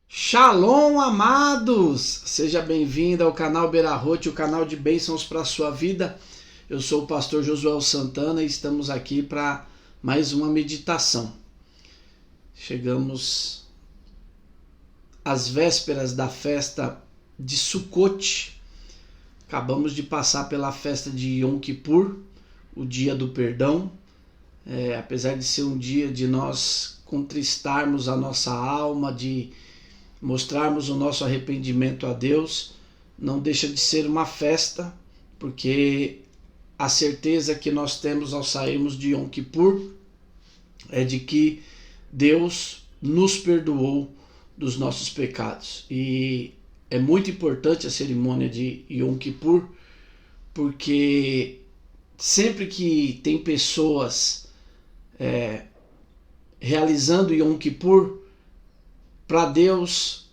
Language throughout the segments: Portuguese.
Shalom, amados! Seja bem-vindo ao canal Berarrote, o canal de bênçãos para a sua vida. Eu sou o pastor Josué Santana e estamos aqui para mais uma meditação. Chegamos às vésperas da festa de Sukkot. Acabamos de passar pela festa de Yom Kippur, o dia do perdão. Apesar de ser um dia de nós contristarmos a nossa alma, de mostrarmos o nosso arrependimento a Deus, não deixa de ser uma festa, porque a certeza que nós temos ao sairmos de Yom Kippur é de que Deus nos perdoou dos nossos pecados. E é muito importante a cerimônia de Yom Kippur, porque sempre que tem pessoas realizando Yom Kippur, para Deus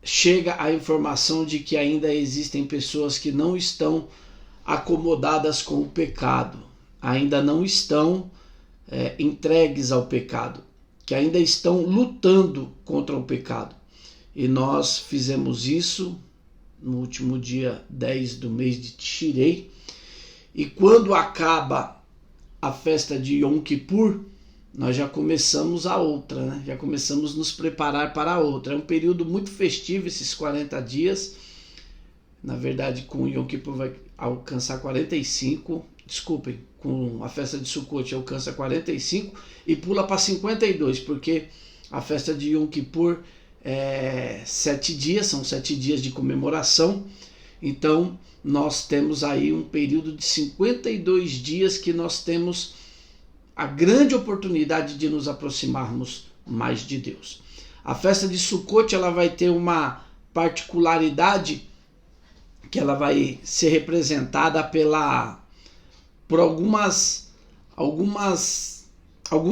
chega a informação de que ainda existem pessoas que não estão acomodadas com o pecado, ainda não estão entregues ao pecado, que ainda estão lutando contra o pecado. E nós fizemos isso no último dia 10 do mês de Tishrei, e quando acaba a festa de Yom Kippur, nós já começamos a outra, né? Já começamos a nos preparar para a outra. É um período muito festivo esses 40 dias. Na verdade, com o Yom Kippur vai alcançar 45. Desculpem, com a festa de Sukkot alcança 45 e pula para 52, porque a festa de Yom Kippur é 7 dias, são 7 dias de comemoração. Então, nós temos aí um período de 52 dias que nós temos a grande oportunidade de nos aproximarmos mais de Deus. A festa de Sukkot, ela vai ter uma particularidade que ela vai ser representada por alguns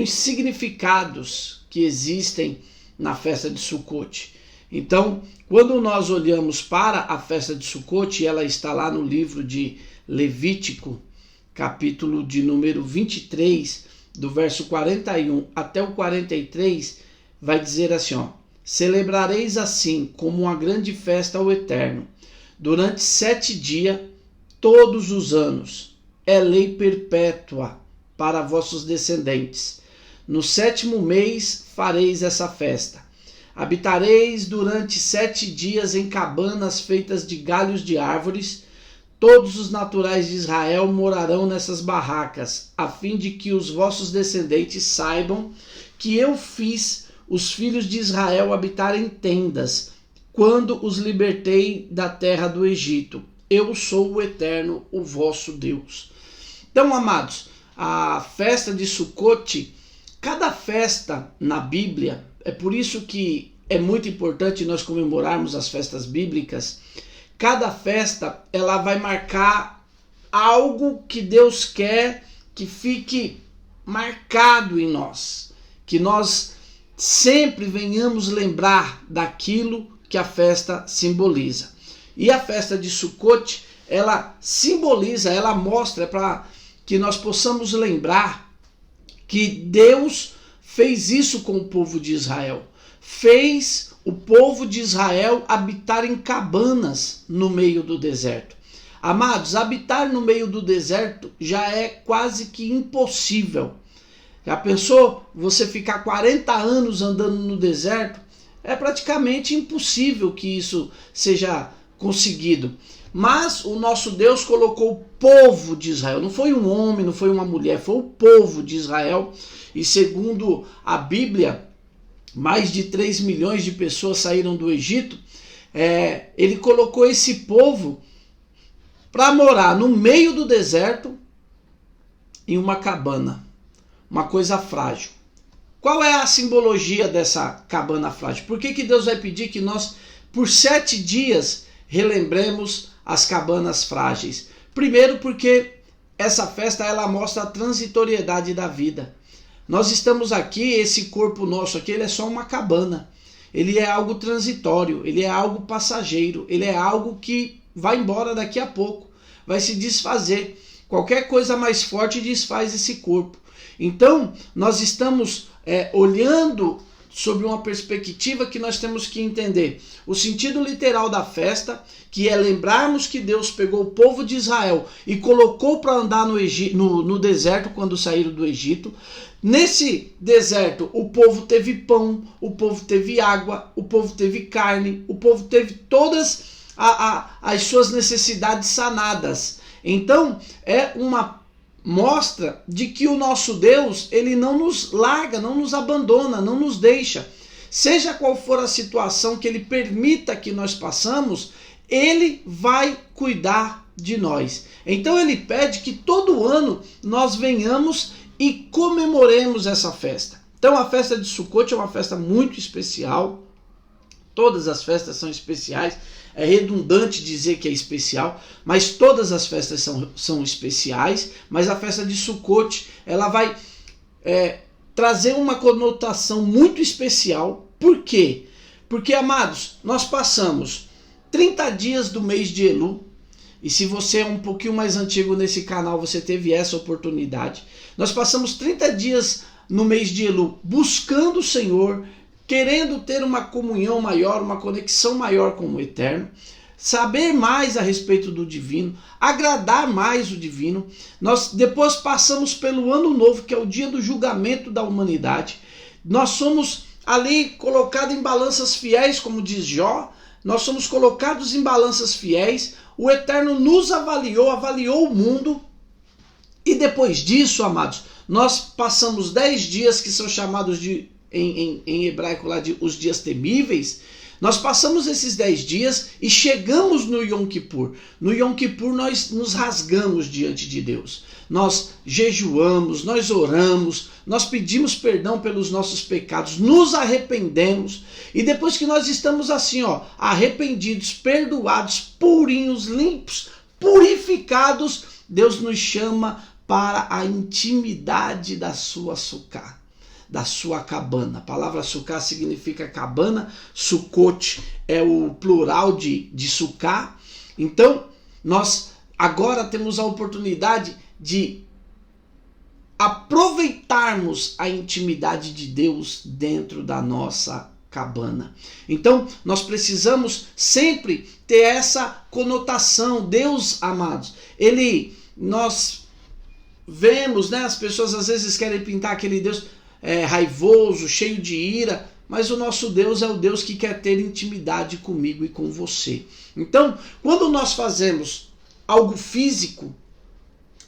significados que existem na festa de Sukkot. Então, quando nós olhamos para a festa de Sukkot, ela está lá no livro de Levítico, capítulo de número 23, do verso 41 até o 43, vai dizer assim, celebrareis assim como uma grande festa ao Eterno, durante 7 dias, todos os anos, é lei perpétua para vossos descendentes. No 7º mês fareis essa festa. Habitareis durante 7 dias em cabanas feitas de galhos de árvores. Todos os naturais de Israel morarão nessas barracas, a fim de que os vossos descendentes saibam que eu fiz os filhos de Israel habitarem em tendas, quando os libertei da terra do Egito. Eu sou o Eterno, o vosso Deus. Então, amados, a festa de Sukkot, cada festa na Bíblia, é por isso que é muito importante nós comemorarmos as festas bíblicas. Cada festa, ela vai marcar algo que Deus quer que fique marcado em nós. Que nós sempre venhamos lembrar daquilo que a festa simboliza. E a festa de Sukkot, ela simboliza, ela mostra para que nós possamos lembrar que Deus fez isso com o povo de Israel. Fez o povo de Israel habitar em cabanas no meio do deserto. Amados, habitar no meio do deserto já é quase que impossível. Já pensou você ficar 40 anos andando no deserto? É praticamente impossível que isso seja conseguido. Mas o nosso Deus colocou o povo de Israel. Não foi um homem, não foi uma mulher, foi o povo de Israel. E segundo a Bíblia, mais de 3 milhões de pessoas saíram do Egito. Ele colocou esse povo para morar no meio do deserto em uma cabana, uma coisa frágil. Qual é a simbologia dessa cabana frágil? Por que Deus vai pedir que nós, por 7 dias, relembremos as cabanas frágeis? Primeiro, porque essa festa ela mostra a transitoriedade da vida. Nós estamos aqui, esse corpo nosso aqui, ele é só uma cabana. Ele é algo transitório, ele é algo passageiro, ele é algo que vai embora daqui a pouco, vai se desfazer. Qualquer coisa mais forte desfaz esse corpo. Então, nós estamos olhando sobre uma perspectiva que nós temos que entender. O sentido literal da festa, que é lembrarmos que Deus pegou o povo de Israel e colocou para andar no deserto quando saíram do Egito. Nesse deserto, o povo teve pão, o povo teve água, o povo teve carne, o povo teve todas as suas necessidades sanadas. Então, é uma mostra de que o nosso Deus, ele não nos larga, não nos abandona, não nos deixa. Seja qual for a situação que ele permita que nós passamos, ele vai cuidar de nós. Então ele pede que todo ano nós venhamos e comemoremos essa festa. Então a festa de Sukkot é uma festa muito especial. Todas as festas são especiais. É redundante dizer que é especial, mas todas as festas são especiais. Mas a festa de Sukkot, ela vai trazer uma conotação muito especial. Por quê? Porque, amados, nós passamos 30 dias do mês de Elu. E se você é um pouquinho mais antigo nesse canal, você teve essa oportunidade. Nós passamos 30 dias no mês de Elu buscando o Senhor, querendo ter uma comunhão maior, uma conexão maior com o Eterno, saber mais a respeito do divino, agradar mais o divino. Nós depois passamos pelo ano novo, que é o dia do julgamento da humanidade. Nós somos ali colocados em balanças fiéis, como diz Jó. Nós somos colocados em balanças fiéis. O Eterno nos avaliou o mundo. E depois disso, amados, nós passamos 10 dias que são chamados de, em hebraico lá, de os dias temíveis. Nós passamos esses 10 dias e chegamos no Yom Kippur. No Yom Kippur nós nos rasgamos diante de Deus. Nós jejuamos, nós oramos, nós pedimos perdão pelos nossos pecados, nos arrependemos. E depois que nós estamos assim, arrependidos, perdoados, purinhos, limpos, purificados, Deus nos chama para a intimidade da sua sucá, da sua cabana. A palavra sucá significa cabana, Sukkot é o plural de sucá. Então, nós agora temos a oportunidade de aproveitarmos a intimidade de Deus dentro da nossa cabana. Então, nós precisamos sempre ter essa conotação. Deus, amados, nós vemos, as pessoas às vezes querem pintar aquele Deus raivoso, cheio de ira, mas o nosso Deus é o Deus que quer ter intimidade comigo e com você. Então, quando nós fazemos algo físico,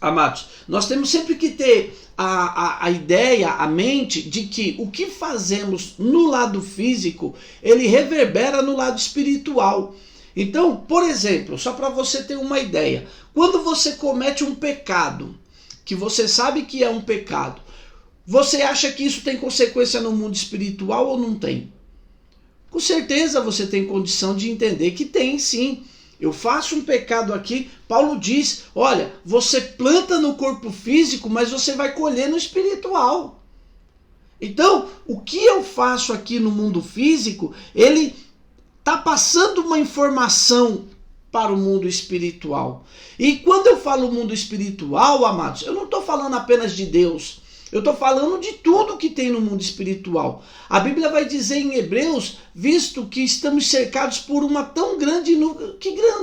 amados, nós temos sempre que ter a ideia, a mente de que o que fazemos no lado físico, ele reverbera no lado espiritual. Então, por exemplo, só para você ter uma ideia, quando você comete um pecado, que você sabe que é um pecado, você acha que isso tem consequência no mundo espiritual ou não tem? Com certeza você tem condição de entender que tem sim. Eu faço um pecado aqui, Paulo diz, olha, você planta no corpo físico, mas você vai colher no espiritual. Então, o que eu faço aqui no mundo físico, ele está passando uma informação para o mundo espiritual. E quando eu falo mundo espiritual, amados, eu não estou falando apenas de Deus. Eu estou falando de tudo que tem no mundo espiritual. A Bíblia vai dizer em Hebreus, visto que estamos cercados por uma tão grande nuvem.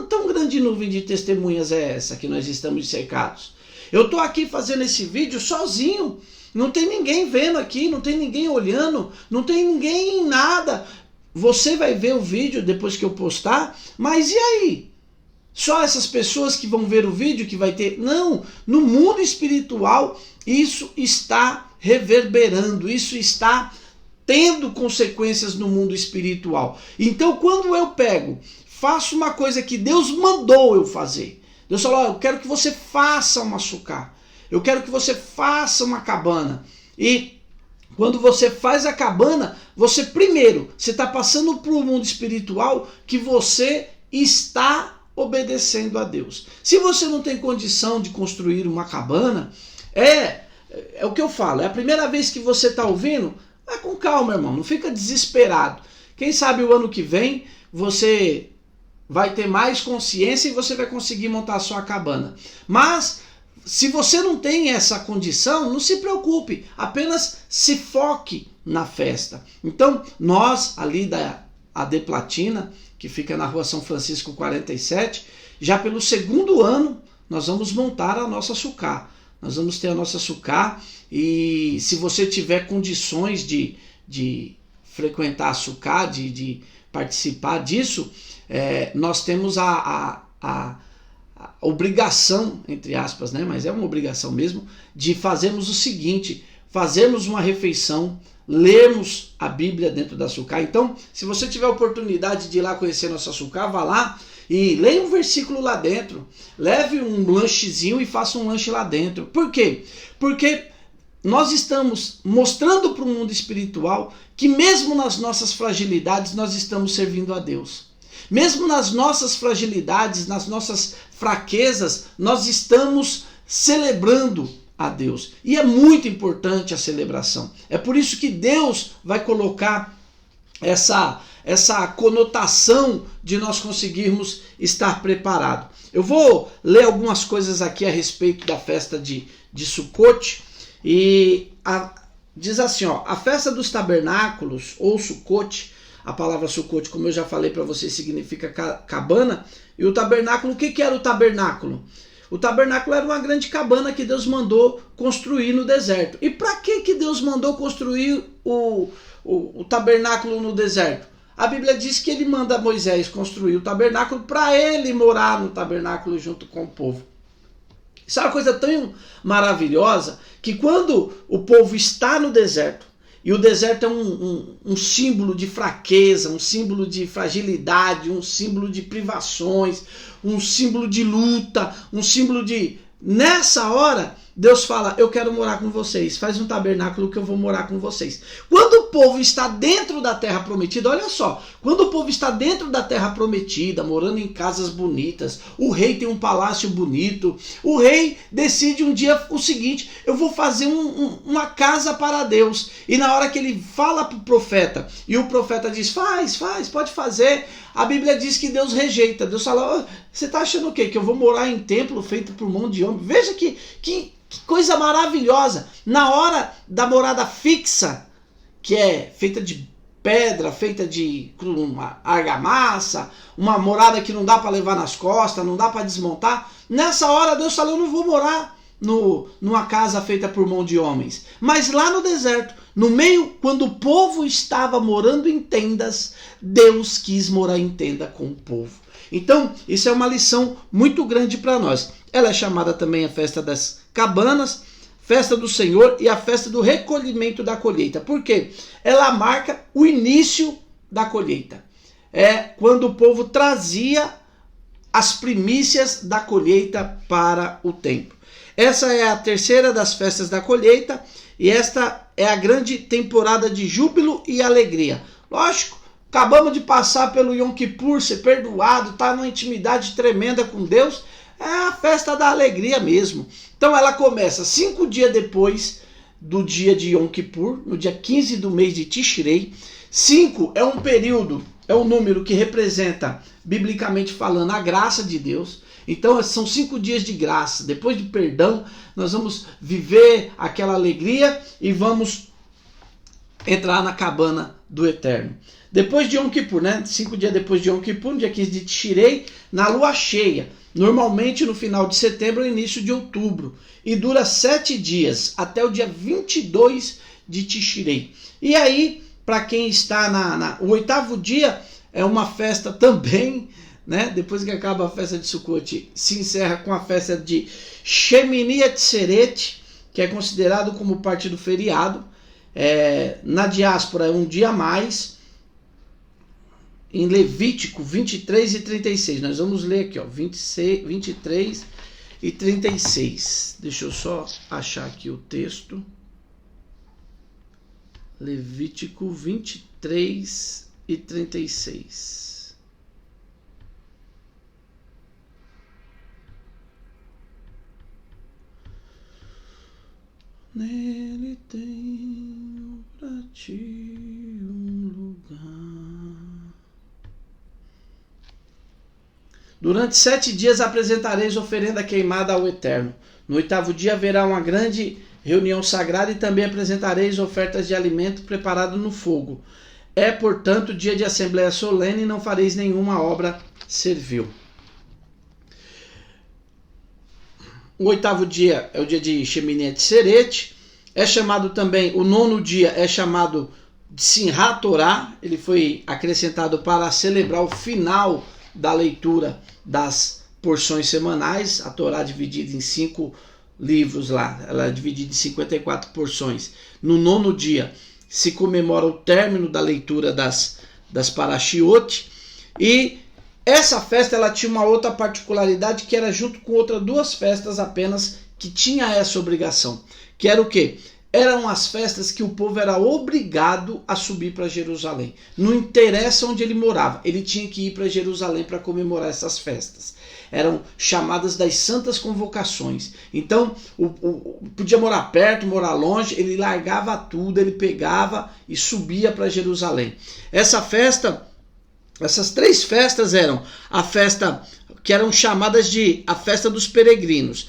Tão grande nuvem de testemunhas é essa que nós estamos cercados? Eu estou aqui fazendo esse vídeo sozinho. Não tem ninguém vendo aqui, não tem ninguém olhando, não tem ninguém em nada. Você vai ver o vídeo depois que eu postar, mas e aí? Só essas pessoas que vão ver o vídeo que vai ter? Não, no mundo espiritual isso está reverberando, isso está tendo consequências no mundo espiritual. Então quando eu faço uma coisa que Deus mandou eu fazer, Deus falou, eu quero que você faça uma sucá, eu quero que você faça uma cabana. E quando você faz a cabana, você está passando para o mundo espiritual que você está obedecendo a Deus. Se você não tem condição de construir uma cabana, é o que eu falo, é a primeira vez que você está ouvindo, vai com calma, irmão, não fica desesperado. Quem sabe o ano que vem você vai ter mais consciência e você vai conseguir montar a sua cabana. Mas se você não tem essa condição, não se preocupe, apenas se foque na festa. Então, nós ali da AD Platina, que fica na rua São Francisco 47, já pelo segundo ano, nós vamos montar a nossa sucá. Nós vamos ter a nossa sucá, e se você tiver condições de frequentar a sucá, de participar disso, nós temos a obrigação, entre aspas, né? Mas é uma obrigação mesmo, de fazermos o seguinte: fazermos uma refeição, lermos a Bíblia dentro da sucá. Então, se você tiver a oportunidade de ir lá conhecer nossa sucá, vá lá e leia um versículo lá dentro, leve um lanchezinho e faça um lanche lá dentro. Por quê? Porque nós estamos mostrando para o mundo espiritual que mesmo nas nossas fragilidades nós estamos servindo a Deus. Mesmo nas nossas fragilidades, nas nossas fraquezas, nós estamos celebrando a Deus. E é muito importante a celebração. É por isso que Deus vai colocar essa conotação de nós conseguirmos estar preparado. Eu vou ler algumas coisas aqui a respeito da festa de Sucote. E diz assim, ó: a festa dos tabernáculos, ou Sucote, a palavra Sucote, como eu já falei para vocês, significa cabana. E o tabernáculo, o que era o tabernáculo? O tabernáculo era uma grande cabana que Deus mandou construir no deserto. E para que Deus mandou construir o tabernáculo no deserto? A Bíblia diz que ele manda Moisés construir o tabernáculo para ele morar no tabernáculo junto com o povo. Isso é uma coisa tão maravilhosa que quando o povo está no deserto, e o deserto é um símbolo de fraqueza, um símbolo de fragilidade, um símbolo de privações, um símbolo de luta, um símbolo de... Nessa hora, Deus fala: eu quero morar com vocês, faz um tabernáculo que eu vou morar com vocês. Quando o povo está dentro da terra prometida, olha só, quando o povo está dentro da terra prometida, morando em casas bonitas, o rei tem um palácio bonito, o rei decide um dia o seguinte: eu vou fazer uma casa para Deus. E na hora que ele fala para o profeta, e o profeta diz: faz, pode fazer, a Bíblia diz que Deus rejeita. Deus fala: oh, você está achando o quê? Que eu vou morar em templo feito por mão de homem? Veja que coisa maravilhosa. Na hora da morada fixa, que é feita de pedra, feita de uma argamassa, uma morada que não dá para levar nas costas, não dá para desmontar, nessa hora Deus fala: eu não vou morar numa casa feita por mão de homens. Mas lá no deserto, no meio, quando o povo estava morando em tendas, Deus quis morar em tenda com o povo. Então, isso é uma lição muito grande para nós. Ela é chamada também a festa das cabanas, festa do Senhor e a festa do recolhimento da colheita. Por quê? Ela marca o início da colheita. É quando o povo trazia as primícias da colheita para o templo. Essa é a terceira das festas da colheita, e esta é a grande temporada de júbilo e alegria. Lógico, acabamos de passar pelo Yom Kippur, ser perdoado, estar numa intimidade tremenda com Deus, é a festa da alegria mesmo. Então ela começa 5 dias depois do dia de Yom Kippur, no dia 15 do mês de Tishrei. 5 é um período, é um número que representa, biblicamente falando, a graça de Deus. Então são 5 dias de graça. Depois de perdão, nós vamos viver aquela alegria e vamos entrar na cabana do Eterno. Depois de Yom Kippur, né? 5 dias depois de Yom Kippur, no dia 15 de Tishrei, na lua cheia. Normalmente no final de setembro ou início de outubro. E dura 7 dias, até o dia 22 de Tishrei. E aí, para quem está o 8º dia, é uma festa também, né? Depois que acaba a festa de Sucote, se encerra com a festa de Shemini Atzeret, que é considerado como parte do feriado. Na diáspora é um dia a mais. Em Levítico 23 e 36. Nós vamos ler aqui, ó, 23 e 36. Deixa eu só achar aqui o texto. Levítico 23 e 36. Nele tenho pra ti um lugar. Durante 7 dias apresentareis oferenda queimada ao Eterno. No 8º dia haverá uma grande reunião sagrada e também apresentareis ofertas de alimento preparado no fogo. É, portanto, dia de assembleia solene e não fareis nenhuma obra servil. O 8º dia é o dia de Shemini Atzeret. É chamado também, o 9º dia é chamado de Simchat Torah. Ele foi acrescentado para celebrar o final da leitura das porções semanais. A Torá dividida em 5 livros lá, ela é dividida em 54 porções. No 9º dia se comemora o término da leitura das Parashiot, e essa festa ela tinha uma outra particularidade, que era junto com outras 2 festas apenas que tinha essa obrigação, que era o quê? Eram as festas que o povo era obrigado a subir para Jerusalém. Não interessa onde ele morava, ele tinha que ir para Jerusalém para comemorar essas festas. Eram chamadas das santas convocações. Então, podia morar perto, morar longe, ele largava tudo, ele pegava e subia para Jerusalém. Essas 3 festas eram a festa que eram chamadas de a festa dos peregrinos,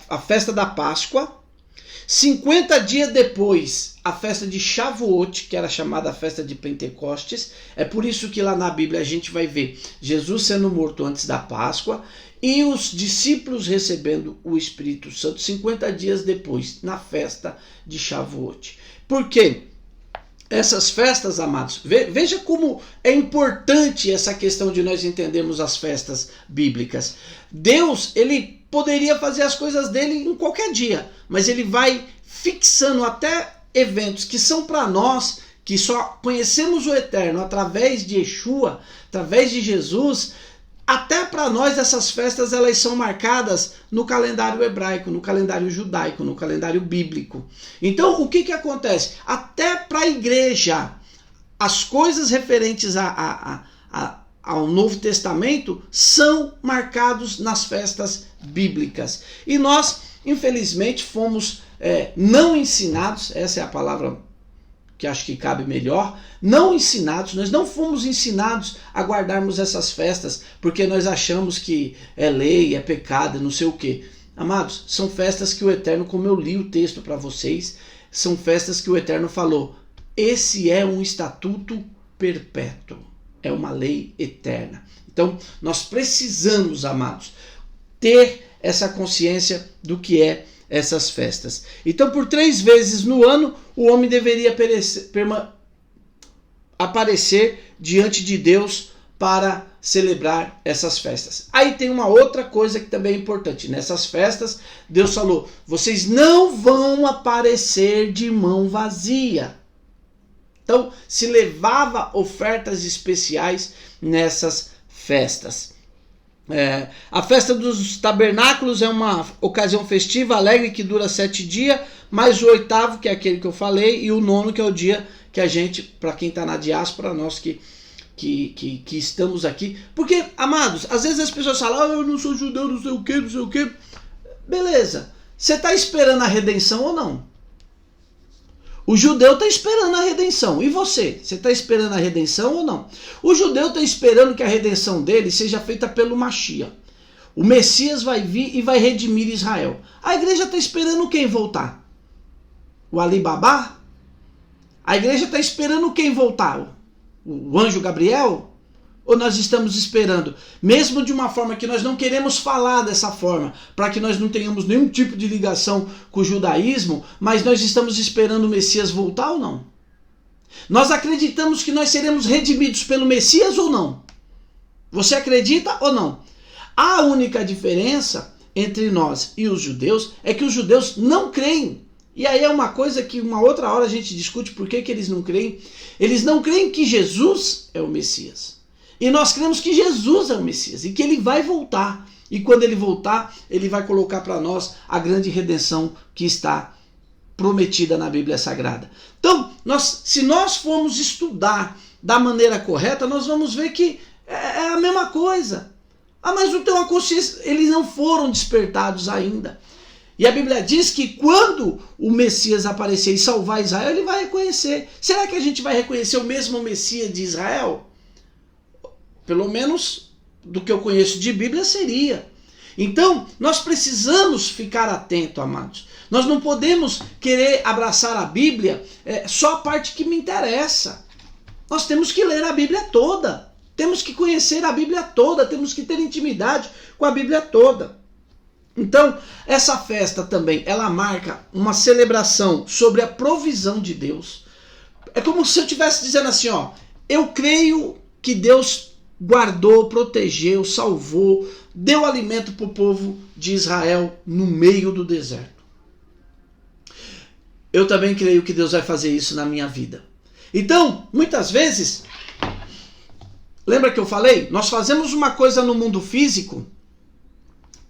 a festa da Páscoa. 50 dias depois, a festa de Shavuot, que era chamada a festa de Pentecostes. É por isso que lá na Bíblia a gente vai ver Jesus sendo morto antes da Páscoa e os discípulos recebendo o Espírito Santo 50 dias depois, na festa de Shavuot. Por quê? Essas festas, amados, veja como é importante essa questão de nós entendermos as festas bíblicas. Deus, ele poderia fazer as coisas dele em qualquer dia, mas ele vai fixando até eventos que são para nós, que só conhecemos o Eterno através de Yeshua, através de Jesus. Até para nós essas festas elas são marcadas no calendário hebraico, no calendário judaico, no calendário bíblico. Então o que acontece? Até para a igreja, as coisas referentes ao Novo Testamento são marcados nas festas bíblicas. E nós, infelizmente, fomos não ensinados, essa é a palavra que acho que cabe melhor, não ensinados, nós não fomos ensinados a guardarmos essas festas, porque nós achamos que é lei, é pecado, não sei o quê. Amados, são festas que o Eterno, como eu li o texto para vocês, são festas que o Eterno falou, esse é um estatuto perpétuo, é uma lei eterna. Então, nós precisamos, amados, ter essa consciência do que é essas festas. Então, por 3 vezes no ano, o homem deveria aparecer diante de Deus para celebrar essas festas. Aí tem uma outra coisa que também é importante. Nessas festas, Deus falou, vocês não vão aparecer de mão vazia. Então, se levava ofertas especiais nessas festas. A festa dos tabernáculos é uma ocasião festiva, alegre, que dura 7 dias, mais o 8º, que é aquele que eu falei, e o 9º, que é o dia que a gente, para quem está na diáspora, nós que estamos aqui. Porque, amados, às vezes as pessoas falam, eu não sou judeu, não sei o que, não sei o que. Beleza, você está esperando a redenção ou não? O judeu está esperando a redenção. E você? Você está esperando a redenção ou não? O judeu está esperando que a redenção dele seja feita pelo Mashiach. O Messias vai vir e vai redimir Israel. A igreja está esperando quem voltar? O Alibabá? A igreja está esperando quem voltar? O anjo Gabriel? Ou nós estamos esperando, mesmo de uma forma que nós não queremos falar dessa forma, para que nós não tenhamos nenhum tipo de ligação com o judaísmo, mas nós estamos esperando o Messias voltar ou não? Nós acreditamos que nós seremos redimidos pelo Messias ou não? Você acredita ou não? A única diferença entre nós e os judeus é que os judeus não creem. E aí é uma coisa que uma outra hora a gente discute por que eles não creem. Eles não creem que Jesus é o Messias. E nós cremos que Jesus é o Messias e que ele vai voltar. E quando ele voltar, ele vai colocar para nós a grande redenção que está prometida na Bíblia Sagrada. Então, se nós formos estudar da maneira correta, nós vamos ver que é a mesma coisa. Ah, mas não tem uma consciência, eles não foram despertados ainda. E a Bíblia diz que quando o Messias aparecer e salvar Israel, ele vai reconhecer. Será que a gente vai reconhecer o mesmo Messias de Israel? Pelo menos do que eu conheço de Bíblia seria. Então, nós precisamos ficar atentos, amados. Nós não podemos querer abraçar a Bíblia só a parte que me interessa. Nós temos que ler a Bíblia toda. Temos que conhecer a Bíblia toda. Temos que ter intimidade com a Bíblia toda. Então, essa festa também, ela marca uma celebração sobre a provisão de Deus. É como se eu estivesse dizendo assim, ó, eu creio que Deus guardou, protegeu, salvou, deu alimento para o povo de Israel no meio do deserto. Eu também creio que Deus vai fazer isso na minha vida. Então, muitas vezes, lembra que eu falei? Nós fazemos uma coisa no mundo físico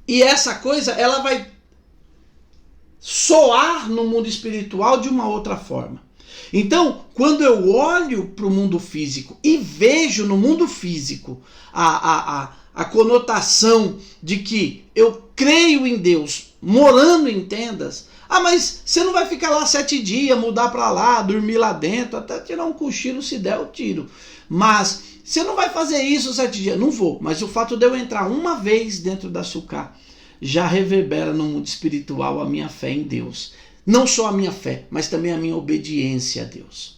e essa coisa ela vai soar no mundo espiritual de uma outra forma. Então, quando eu olho para o mundo físico e vejo no mundo físico a conotação de que eu creio em Deus morando em tendas, mas você não vai ficar lá 7 dias, mudar para lá, dormir lá dentro, até tirar um cochilo, se der eu tiro. Mas você não vai fazer isso 7 dias, não vou. Mas o fato de eu entrar uma vez dentro da Sucá já reverbera no mundo espiritual a minha fé em Deus. Não só a minha fé, mas também a minha obediência a Deus.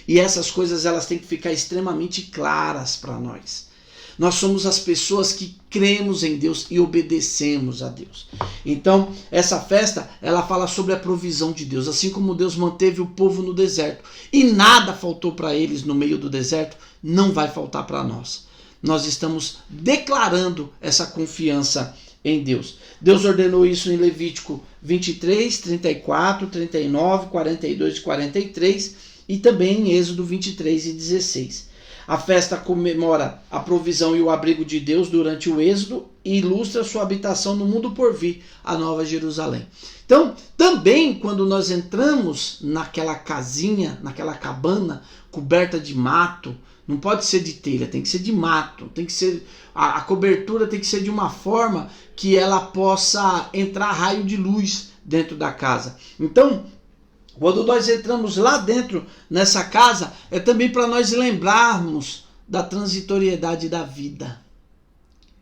E essas coisas elas têm que ficar extremamente claras para nós. Nós somos as pessoas que cremos em Deus e obedecemos a Deus. Então, essa festa, ela fala sobre a provisão de Deus. Assim como Deus manteve o povo no deserto e nada faltou para eles no meio do deserto, não vai faltar para nós. Nós estamos declarando essa confiança em Deus. Deus ordenou isso em Levítico 23, 34, 39, 42 e 43 e também em Êxodo 23 e 16. A festa comemora a provisão e o abrigo de Deus durante o êxodo e ilustra sua habitação no mundo por vir, a Nova Jerusalém. Então, também quando nós entramos naquela casinha, naquela cabana coberta de mato, não pode ser de telha, tem que ser de mato, tem que ser a cobertura tem que ser de uma forma que ela possa entrar raio de luz dentro da casa. Então, quando nós entramos lá dentro nessa casa, é também para nós lembrarmos da transitoriedade da vida.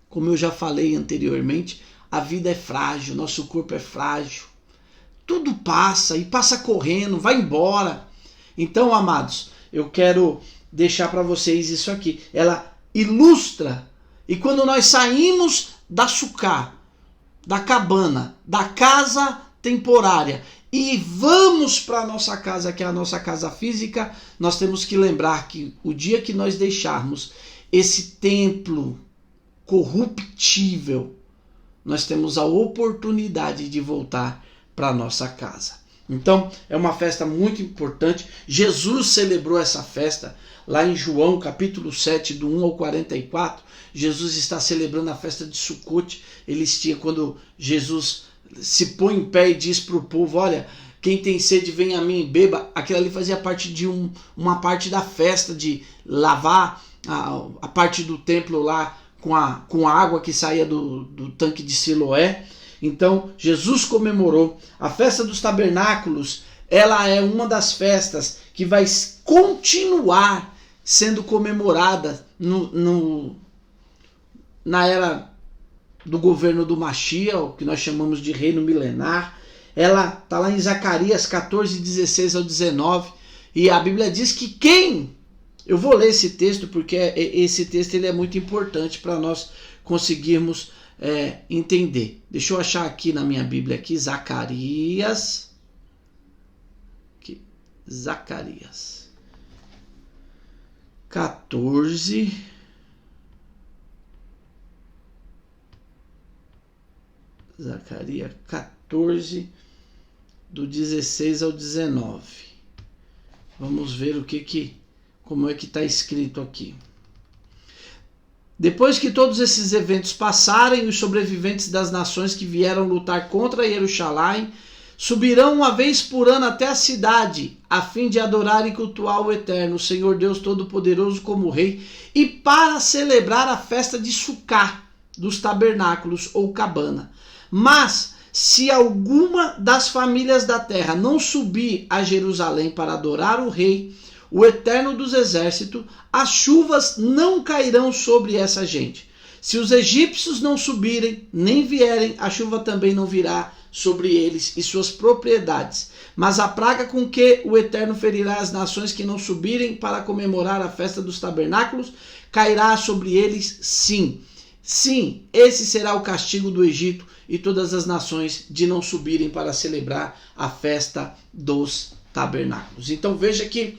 Como eu já falei anteriormente, a vida é frágil, nosso corpo é frágil. Tudo passa e passa correndo, vai embora. Então, amados, eu quero deixar para vocês isso aqui. Ela ilustra. E quando nós saímos da Sucá, da cabana, da casa temporária, e vamos para a nossa casa, que é a nossa casa física, nós temos que lembrar que o dia que nós deixarmos esse templo corruptível, nós temos a oportunidade de voltar para a nossa casa. Então, é uma festa muito importante. Jesus celebrou essa festa lá em João, capítulo 7, do 1 ao 44. Jesus está celebrando a festa de Sucote. Quando Jesus se põe em pé e diz para o povo, olha, quem tem sede vem a mim e beba. Aquilo ali fazia parte de uma parte da festa, de lavar a parte do templo lá com a água que saía do tanque de Siloé. Então, Jesus comemorou. A festa dos tabernáculos, ela é uma das festas que vai continuar sendo comemorada na era do governo do Mashiach, o que nós chamamos de reino milenar. Ela está lá em Zacarias 14, 16 ao 19. E a Bíblia diz que eu vou ler esse texto porque esse texto ele é muito importante para nós conseguirmos entender. Deixa eu achar aqui na minha Bíblia aqui, Zacarias 14. Zacarias 14, do 16 ao 19. Vamos ver como é que está escrito aqui. Depois que todos esses eventos passarem, os sobreviventes das nações que vieram lutar contra Jerusalém subirão uma vez por ano até a cidade, a fim de adorar e cultuar o Eterno, o Senhor Deus Todo-Poderoso como Rei, e para celebrar a festa de Sucá, dos tabernáculos ou cabana. Mas, se alguma das famílias da terra não subir a Jerusalém para adorar o Rei, o Eterno dos Exércitos, as chuvas não cairão sobre essa gente. Se os egípcios não subirem, nem vierem, a chuva também não virá sobre eles e suas propriedades. Mas a praga com que o Eterno ferirá as nações que não subirem para comemorar a festa dos tabernáculos, cairá sobre eles sim. Sim, esse será o castigo do Egito e todas as nações de não subirem para celebrar a festa dos tabernáculos. Então veja que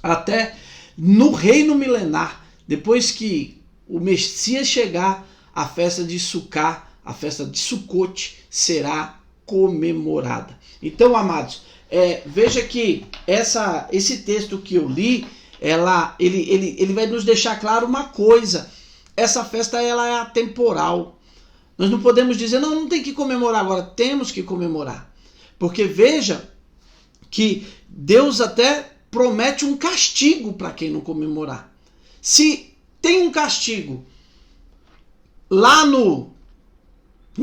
até no reino milenar, depois que o Messias chegar, a festa de Sukkot, a festa de Sukkot será comemorada. Então, amados, veja que esse texto que eu li, ele vai nos deixar claro uma coisa. Essa festa ela é atemporal. Nós não podemos dizer, não tem que comemorar agora. Temos que comemorar. Porque veja que Deus até promete um castigo para quem não comemorar. Se tem um castigo lá no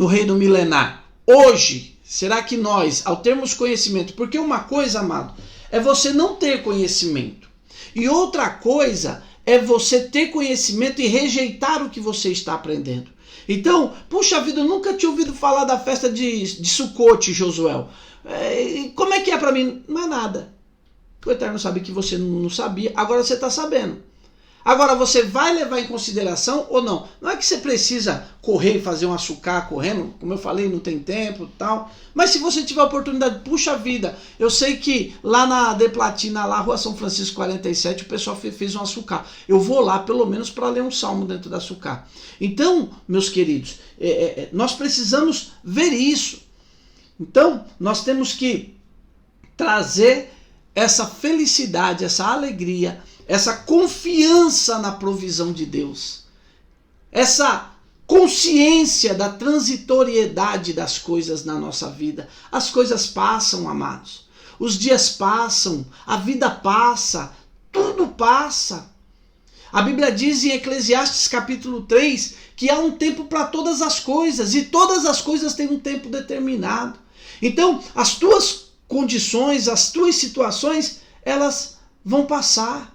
reino milenar, hoje, será que nós, ao termos conhecimento, porque uma coisa, amado, é você não ter conhecimento, e outra coisa é você ter conhecimento e rejeitar o que você está aprendendo. Então, puxa vida, eu nunca tinha ouvido falar da festa de Sukkot, Josué. Como é que é para mim? Não é nada. O Eterno sabe que você não sabia, agora você está sabendo. Agora, você vai levar em consideração ou não? Não é que você precisa correr e fazer um açúcar correndo, como eu falei, não tem tempo e tal. Mas se você tiver a oportunidade, puxa vida, eu sei que lá na De Platina, lá, Rua São Francisco 47, o pessoal fez um açúcar. Eu vou lá pelo menos para ler um salmo dentro da açúcar. Então, meus queridos, nós precisamos ver isso. Então, nós temos que trazer essa felicidade, essa alegria, essa confiança na provisão de Deus, essa consciência da transitoriedade das coisas na nossa vida. As coisas passam, amados. Os dias passam, a vida passa, tudo passa. A Bíblia diz em Eclesiastes capítulo 3 que há um tempo para todas as coisas e todas as coisas têm um tempo determinado. Então, as tuas condições, as tuas situações, elas vão passar.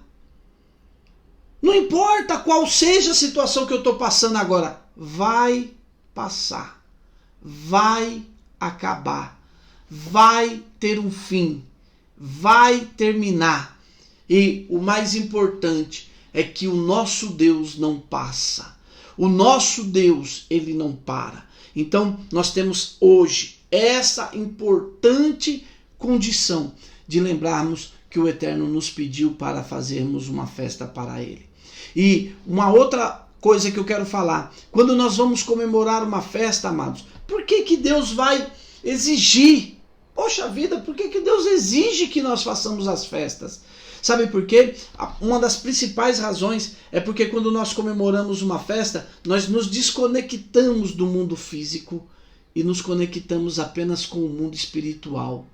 Não importa qual seja a situação que eu estou passando agora, vai passar, vai acabar, vai ter um fim, vai terminar. E o mais importante é que o nosso Deus não passa. O nosso Deus, ele não para. Então, nós temos hoje essa importante condição de lembrarmos que o Eterno nos pediu para fazermos uma festa para Ele. E uma outra coisa que eu quero falar, quando nós vamos comemorar uma festa, amados, por que Deus vai exigir? Poxa vida, por que Deus exige que nós façamos as festas? Sabe por quê? Uma das principais razões é porque quando nós comemoramos uma festa, nós nos desconectamos do mundo físico e nos conectamos apenas com o mundo espiritual.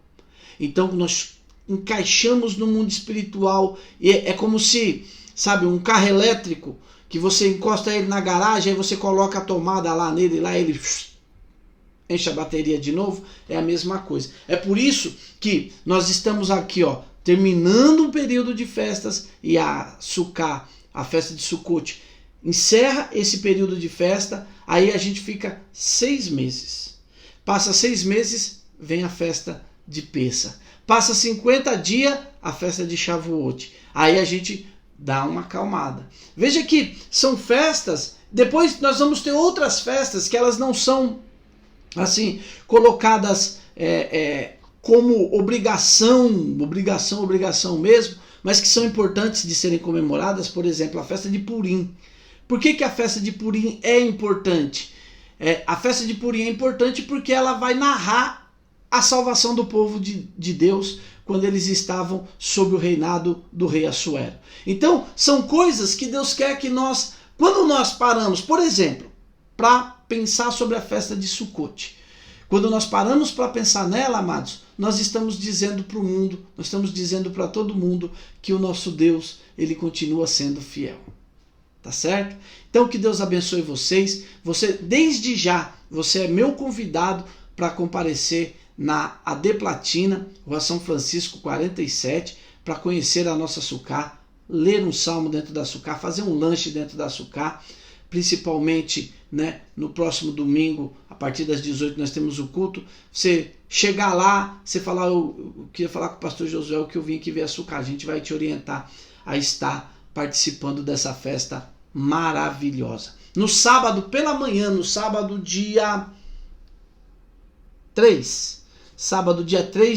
Então nós encaixamos no mundo espiritual e é como se, sabe, um carro elétrico que você encosta ele na garagem, aí você coloca a tomada lá nele, lá ele enche a bateria de novo, é a mesma coisa. É por isso que nós estamos aqui, terminando um período de festas e a Sukkot, a festa de Sukkot, encerra esse período de festa, aí a gente fica 6 meses. Passa 6 meses, vem a festa de Pessa. Passa 50 dias, a festa de Shavuot. Aí a gente dá uma acalmada. Veja que são festas, depois nós vamos ter outras festas que elas não são assim colocadas como obrigação mesmo, mas que são importantes de serem comemoradas. Por exemplo, a festa de Purim. Por que a festa de Purim é importante? A festa de Purim é importante porque ela vai narrar a salvação do povo de Deus quando eles estavam sob o reinado do rei Assuero. Então, são coisas que Deus quer que nós, quando nós paramos, por exemplo, para pensar sobre a festa de Sukkot, quando nós paramos para pensar nela, amados, nós estamos dizendo para o mundo, nós estamos dizendo para todo mundo que o nosso Deus, ele continua sendo fiel. Tá certo? Então, que Deus abençoe vocês. Você, desde já, você é meu convidado para comparecer na AD Platina, Rua São Francisco 47, para conhecer a nossa Sukkot, ler um salmo dentro da Sukkot, fazer um lanche dentro da Sukkot, principalmente, né, no próximo domingo, a partir das 18 nós temos o culto. Você chegar lá, você falar, eu queria falar com o pastor Josué, o que eu vim aqui ver açúcar, a gente vai te orientar a estar participando dessa festa maravilhosa. No sábado pela manhã, no sábado dia 3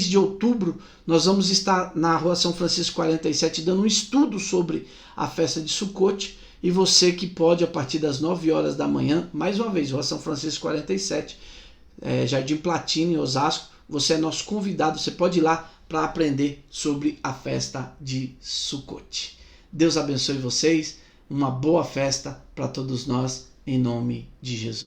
de outubro, nós vamos estar na Rua São Francisco 47 dando um estudo sobre a festa de Sucote. E você que pode, a partir das 9 horas da manhã, mais uma vez, Rua São Francisco 47, Jardim Platino, em Osasco, você é nosso convidado, você pode ir lá para aprender sobre a festa de Sucote. Deus abençoe vocês, uma boa festa para todos nós, em nome de Jesus.